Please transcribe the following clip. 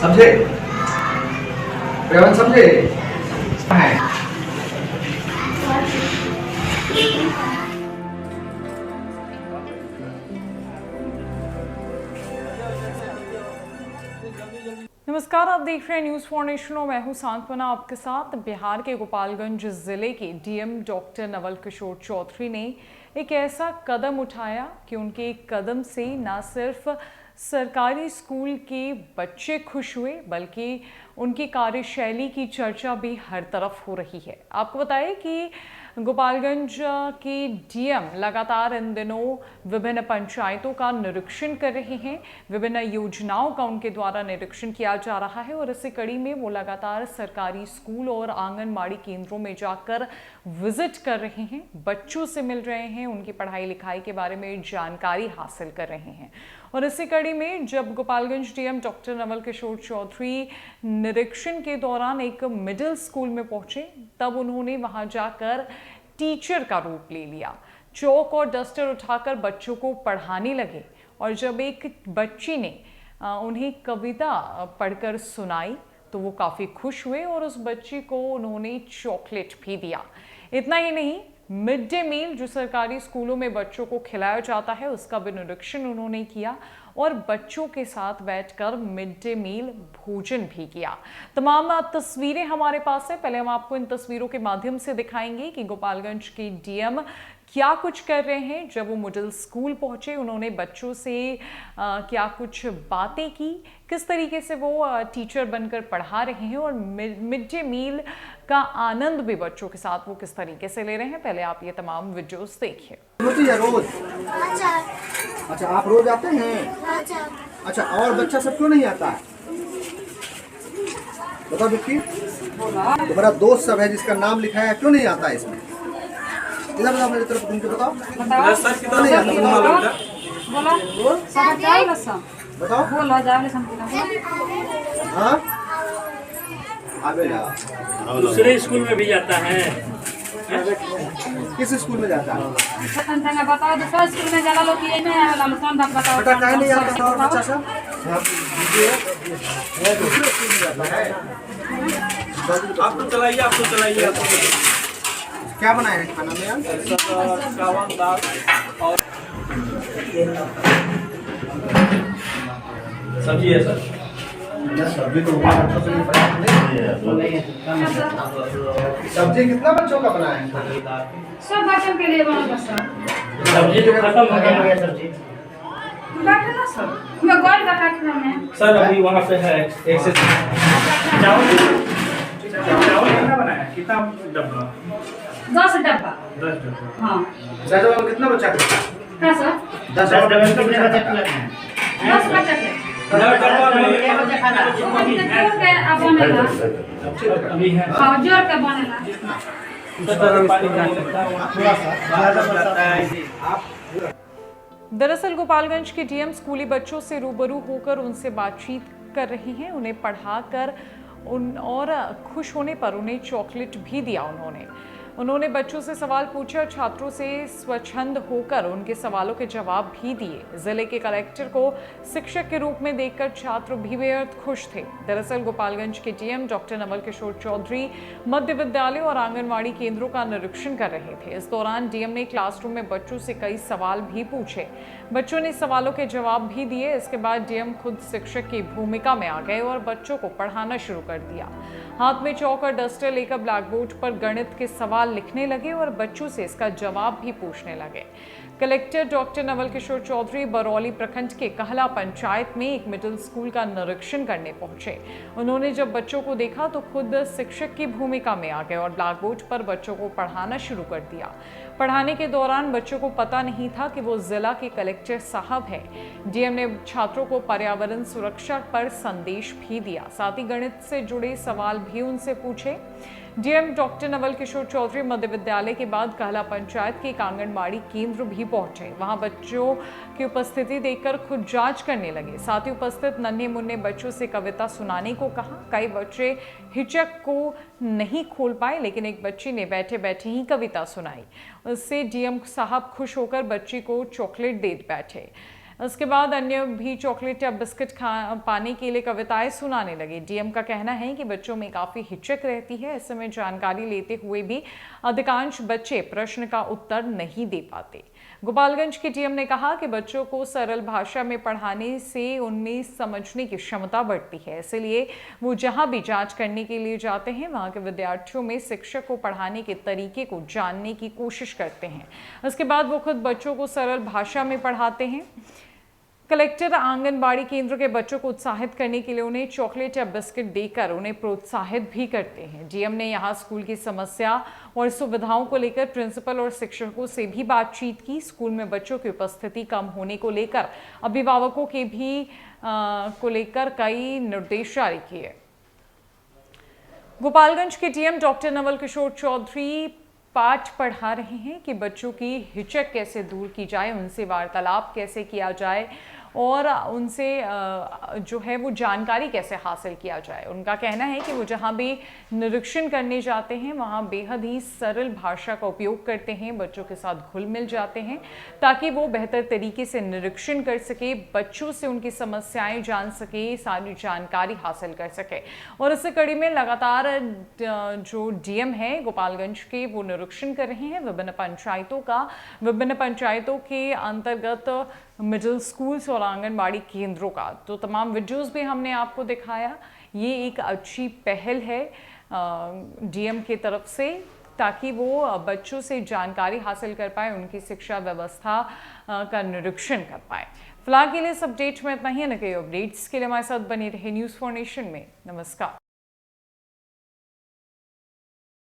समझे? रेवंत समझे? है। नमस्कार, आप देख रहे हैं न्यूज़ फॉर नेशन और मैं हूं सांत्वना आपके साथ। बिहार के गोपालगंज जिले के डीएम डॉक्टर नवल किशोर चौधरी ने एक ऐसा कदम उठाया कि उनके एक कदम से न सिर्फ सरकारी स्कूल के बच्चे खुश हुए बल्कि उनकी कार्यशैली की चर्चा भी हर तरफ हो रही है। आपको बताएं कि गोपालगंज के डीएम लगातार इन दिनों विभिन्न पंचायतों का निरीक्षण कर रहे हैं। विभिन्न योजनाओं का उनके द्वारा निरीक्षण किया जा रहा है और इसी कड़ी में वो लगातार सरकारी स्कूल और आंगनबाड़ी केंद्रों में जाकर विजिट कर रहे हैं, बच्चों से मिल रहे हैं, उनकी पढ़ाई लिखाई के बारे में जानकारी हासिल कर रहे हैं। और इसी कड़ी में जब गोपालगंज डीएम डॉक्टर नवल किशोर चौधरी निरीक्षण के दौरान एक मिडिल स्कूल में पहुंचे, तब उन्होंने वहां जाकर टीचर का रूप ले लिया। चौक और डस्टर उठाकर बच्चों को पढ़ाने लगे और जब एक बच्ची ने उन्हें कविता पढ़कर सुनाई तो वो काफ़ी खुश हुए और उस बच्ची को उन्होंने चॉकलेट भी दिया। इतना ही नहीं, मिड डे मील जो सरकारी स्कूलों में बच्चों को खिलाया जाता है उसका भी निरीक्षण उन्होंने किया और बच्चों के साथ बैठकर मिड डे मील भोजन भी किया। तमाम तस्वीरें हमारे पास है, पहले हम आपको इन तस्वीरों के माध्यम से दिखाएंगे कि गोपालगंज के डीएम क्या कुछ कर रहे हैं। जब वो मिडिल स्कूल पहुंचे उन्होंने बच्चों से क्या कुछ बातें की, किस तरीके से वो टीचर बनकर पढ़ा रहे हैं और मिड डे मील का आनंद भी बच्चों के साथ वो किस तरीके से ले रहे हैं। पहले आप ये तमाम वीडियोस देखिए। रोज? अच्छा, आप रोज आते हैं? अच्छा, और बच्चा सब क्यों नहीं आता? बताओ विक्की, तुम्हारा दोस्त सब है जिसका नाम लिखा है, क्यों नहीं आता है इसमें? इधर बताओ, मेरी तरफ घूम के बताओ। क्यों नहीं आता? बताओ। हाँ, दूसरे स्कूल में भी जाता है। किस स्कूल में जाता है? बताओ, दूसरा स्कूल में ज्यादा लोग ये नहीं बताओ। बेटा काहे नहीं आता और बच्चा सब? दूसरे स्कूल में जाता है। आप तो चलाइए। क्या बनाए हैं खाना में यार? चावल, दाल और सब्जी है सर। सब्जी तो सब्जी कितना बच्चों का बनाए हैं? सब बच्चों के लिए बना सर। सब्जी तो खत्म हो गया सब्जी। बैठे ना सर, मैं गोल का काट रहा हूं सर। अभी वहाँ पे है एक से चावल कितना बनाया? कितना डब्बा? 10 डब्बा। 10 डब्बा। हाँ शायद कितना बच्चा का? क्या सर? 10 डब्बा कितने बच्चे के? 10 बच्चा के। 10 डब्बा में जोड़ के अब बनेगा। अभी है। हाँ, जोड़ के बनेगा। दरअसल गोपालगंज के डीएम स्कूली बच्चों से रूबरू होकर उनसे बातचीत कर रही हैं, उन्हें पढ़ाकर और खुश होने पर उन्हें चॉकलेट भी दिया। उन्होंने बच्चों से सवाल पूछे और छात्रों से स्वच्छंद होकर उनके सवालों के जवाब भी दिए। जिले के कलेक्टर को शिक्षक के रूप में देखकर छात्र भी बेहद खुश थे। दरअसल गोपालगंज के डीएम डॉक्टर नवल किशोर चौधरी मध्य विद्यालय और आंगनबाड़ी केंद्रों का निरीक्षण कर रहे थे। इस दौरान डीएम ने क्लासरूम में बच्चों से कई सवाल भी पूछे, बच्चों ने सवालों के जवाब भी दिए। इसके बाद डीएम खुद शिक्षक की भूमिका में आ गए और बच्चों को पढ़ाना शुरू कर दिया। हाथ में चौक और डस्टर लेकर ब्लैक बोर्ड पर गणित के सवाल लिखने लगे और बच्चों से इसका जवाब भी पूछने लगे। कलेक्टर डॉक्टर नवल किशोर चौधरी बरौली प्रखंड के कहला पंचायत में एक मिडिल स्कूल का निरीक्षण करने पहुंचे। उन्होंने जब बच्चों को देखा तो खुद शिक्षक की भूमिका में आ गए और ब्लैक बोर्ड पर बच्चों को पढ़ाना शुरू कर दिया। पढ़ाने के दौरान बच्चों को पता नहीं था कि वो जिला के कलेक्टर साहब हैं। डीएम ने छात्रों को पर्यावरण सुरक्षा पर संदेश भी दिया, साथ ही गणित से जुड़े सवाल भी उनसे पूछे। डीएम डॉक्टर नवल किशोर चौधरी मध्य विद्यालय के बाद कहला पंचायत के एक आंगनबाड़ी केंद्र भी पहुंचे। वहां बच्चों की उपस्थिति देखकर खुद जांच करने लगे। साथ ही उपस्थित नन्हे मुन्ने बच्चों से कविता सुनाने को कहा। कई बच्चे हिचक को नहीं खोल पाए, लेकिन एक बच्ची ने बैठे बैठे ही कविता सुनाई। उससे डीएम साहब खुश होकर बच्ची को चॉकलेट दे बैठे। उसके बाद अन्य भी चॉकलेट या बिस्किट पाने के लिए कविताएं सुनाने लगे। डीएम का कहना है कि बच्चों में काफ़ी हिचक रहती है, ऐसे में जानकारी लेते हुए भी अधिकांश बच्चे प्रश्न का उत्तर नहीं दे पाते। गोपालगंज के डीएम ने कहा कि बच्चों को सरल भाषा में पढ़ाने से उनमें समझने की क्षमता बढ़ती है, इसलिए वो जहां भी जांच करने के लिए जाते हैं वहां के विद्यार्थियों में शिक्षक को पढ़ाने के तरीके को जानने की कोशिश करते हैं। उसके बाद वो खुद बच्चों को सरल भाषा में पढ़ाते हैं। कलेक्टर आंगनबाड़ी केंद्र के बच्चों को उत्साहित करने के लिए उन्हें चॉकलेट या बिस्किट देकर उन्हें प्रोत्साहित भी करते हैं। डीएम ने यहां स्कूल की समस्या और सुविधाओं को लेकर प्रिंसिपल और शिक्षकों से भी बातचीत की। स्कूल में बच्चों की उपस्थिति कम होने को लेकर अभिभावकों के भी को लेकर कई निर्देश जारी किए। गोपालगंज के डीएम डॉक्टर नवल किशोर चौधरी पाठ पढ़ा रहे हैं कि बच्चों की हिचक कैसे दूर की जाए, उनसे वार्तालाप कैसे किया जाए और उनसे जो है वो जानकारी कैसे हासिल किया जाए। उनका कहना है कि वो जहाँ भी निरीक्षण करने जाते हैं वहाँ बेहद ही सरल भाषा का उपयोग करते हैं, बच्चों के साथ घुल मिल जाते हैं ताकि वो बेहतर तरीके से निरीक्षण कर सके, बच्चों से उनकी समस्याएं जान सके, सारी जानकारी हासिल कर सके। और इस कड़ी में लगातार जो डीएम है गोपालगंज के वो निरीक्षण कर रहे हैं विभिन्न पंचायतों के अंतर्गत मिडिल स्कूल्स और आंगनबाड़ी केंद्रों का। तो तमाम वीडियोस भी हमने आपको दिखाया। ये एक अच्छी पहल है डीएम की तरफ से ताकि वो बच्चों से जानकारी हासिल कर पाए, उनकी शिक्षा व्यवस्था का निरीक्षण कर पाए। फिलहाल के लिए इस अपडेट में इतना ही। न कई अपडेट्स के लिए हमारे साथ बने रहे न्यूज़ फॉर नेशन में। नमस्कार।